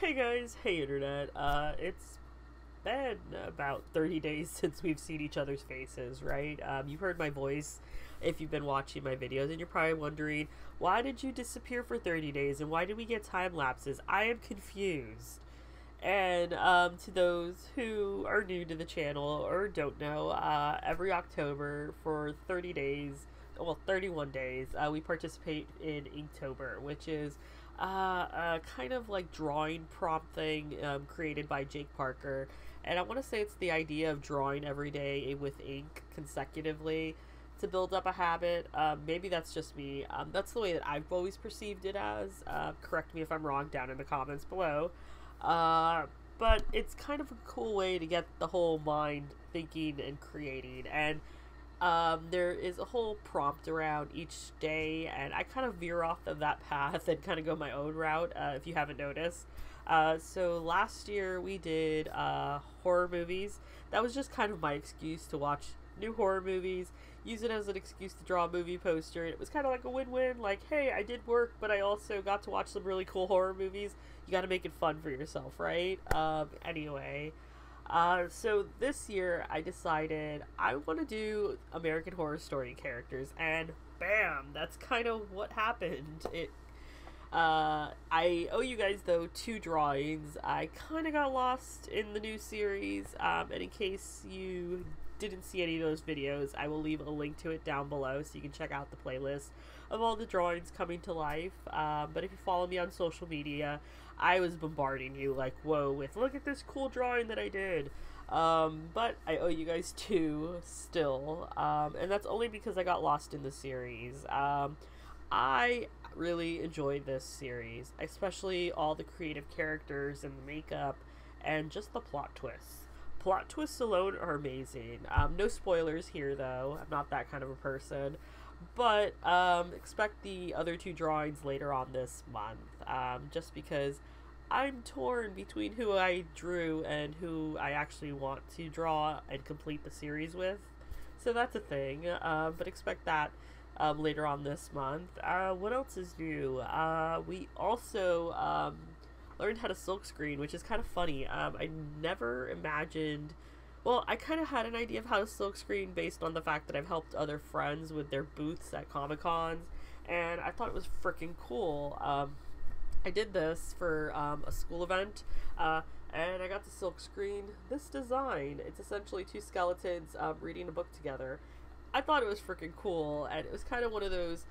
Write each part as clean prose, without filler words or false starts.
Hey guys, hey internet. It's been about 30 days since we've seen each other's faces, right? You've heard my voice if you've been watching my videos, and you're probably wondering, why did you disappear for 30 days and why did we get time lapses? I am confused. And to those who are new to the channel or don't know, every October for 30 days, well, 31 days, we participate in Inktober, which is kind of like drawing prompt thing created by Jake Parker. And I want to say it's the idea of drawing every day with ink consecutively to build up a habit. Maybe that's just me. That's the way that I've always perceived it as. Correct me if I'm wrong down in the comments below. But it's kind of a cool way to get the whole mind thinking and creating. And there is a whole prompt around each day, and I kind of veer off of that path and kind of go my own route, if you haven't noticed. So last year we did horror movies. That was just kind of my excuse to watch new horror movies, use it as an excuse to draw a movie poster. It was kind of like a win-win, like, hey, I did work, but I also got to watch some really cool horror movies. You got to make it fun for yourself, right? Anyway, so this year I decided I want to do American Horror Story characters, and bam, that's kind of what happened. I owe you guys, though, 2 drawings. I kind of got lost in the new series, and in case you didn't see any of those videos, I will leave a link to it down below so you can check out the playlist of all the drawings coming to life. But if you follow me on social media, I was bombarding you like, whoa, with look at this cool drawing that I did. But I owe you guys 2 still, and that's only because I got lost in the series. I really enjoyed this series, especially all the creative characters and the makeup and just the plot twists. Plot twists alone are amazing. No spoilers here, though. I'm not that kind of a person. But expect the other 2 drawings later on this month. Just because I'm torn between who I drew and who I actually want to draw and complete the series with. So that's a thing. But expect that later on this month. What else is new? We also learned how to silkscreen, which is kind of funny. I never imagined, well, I kind of had an idea of how to silkscreen based on the fact that I've helped other friends with their booths at Comic-Cons, and I thought it was freaking cool. I did this for a school event, and I got to silkscreen this design. It's essentially 2 skeletons reading a book together. I thought it was freaking cool, and it was kind of one of those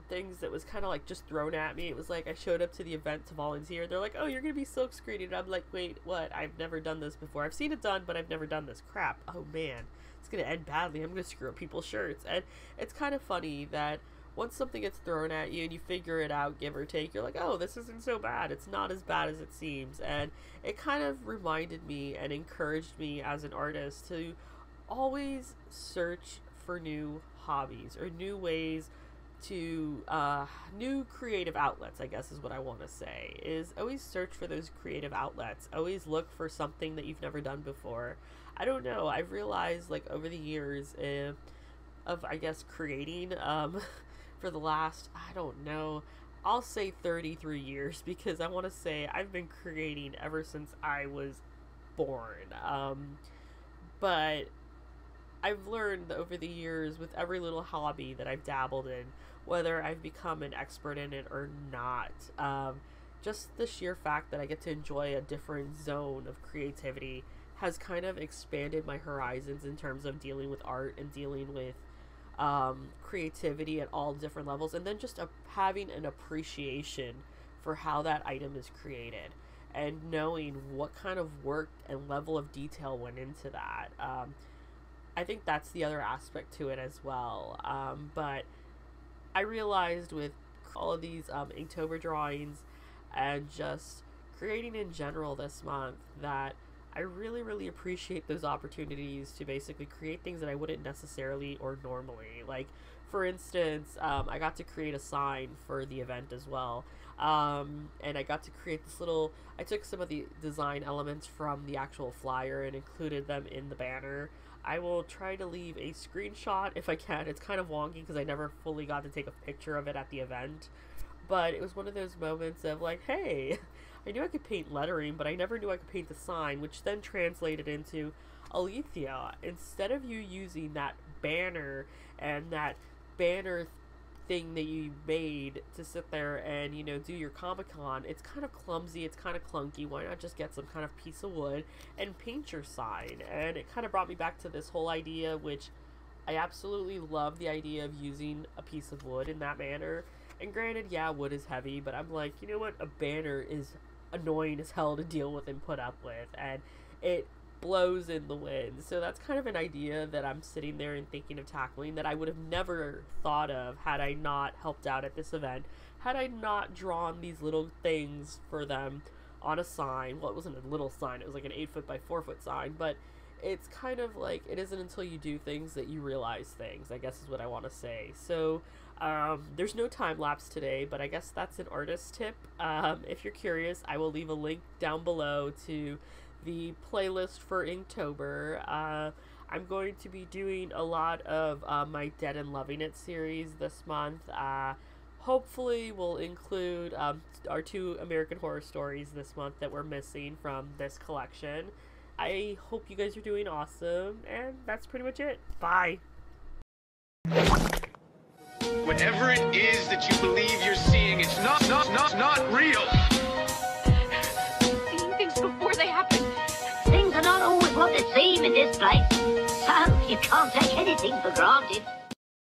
things that was kind of like just thrown at me. It was like I showed up to the event to volunteer. They're like, oh, you're gonna be silk screening. I'm like, wait, what? I've never done this before. I've seen it done, but I've never done this. Crap. Oh man, it's gonna end badly. I'm gonna screw up people's shirts. And it's kind of funny that once something gets thrown at you and you figure it out, give or take, you're like, oh, this isn't so bad. It's not as bad as it seems. And it kind of reminded me and encouraged me as an artist to always search for new hobbies or new ways to new creative outlets, I guess is what I want to say, is always search for those creative outlets. Always look for something that you've never done before. I don't know, I've realized like over the years of I guess creating for the last, I don't know, I'll say 33 years, because I want to say I've been creating ever since I was born. But I've learned over the years with every little hobby that I've dabbled in, whether I've become an expert in it or not, just the sheer fact that I get to enjoy a different zone of creativity has kind of expanded my horizons in terms of dealing with art and dealing with creativity at all different levels, and then just having an appreciation for how that item is created and knowing what kind of work and level of detail went into that. I think that's the other aspect to it as well. But I realized with all of these Inktober drawings and just creating in general this month that I really, really appreciate those opportunities to basically create things that I wouldn't necessarily or normally. Like, for instance, I got to create a sign for the event as well. And I got to create this little, I took some of the design elements from the actual flyer and included them in the banner. I will try to leave a screenshot if I can. It's kind of wonky because I never fully got to take a picture of it at the event. But it was one of those moments of like, hey, I knew I could paint lettering, but I never knew I could paint the sign, which then translated into Alethea. Instead of you using that banner and that banner thing that you made to sit there and, you know, do your Comic-Con, it's kind of clumsy, it's kind of clunky. Why not just get some kind of piece of wood and paint your sign? And it kind of brought me back to this whole idea, which I absolutely love the idea of using a piece of wood in that manner. And granted, yeah, wood is heavy, but I'm like, you know what, a banner is annoying as hell to deal with and put up with, and it blows in the wind. So that's kind of an idea that I'm sitting there and thinking of tackling that I would have never thought of had I not helped out at this event, had I not drawn these little things for them on a sign. Well, it wasn't a little sign, it was like an 8 foot by 4 foot sign, but it's kind of like, it isn't until you do things that you realize things, I guess is what I want to say. So there's no time lapse today, but I guess that's an artist tip. If you're curious, I will leave a link down below to the playlist for Inktober. I'm going to be doing a lot of my Dead and Loving It series this month. Hopefully we'll include our 2 American Horror Stories this month that we're missing from this collection. I hope you guys are doing awesome, and that's pretty much it. Bye! Whatever it is that you believe you're seeing, it's not real. Seeing things before they happen. Things are not always what they seem in this place. So you can't take anything for granted.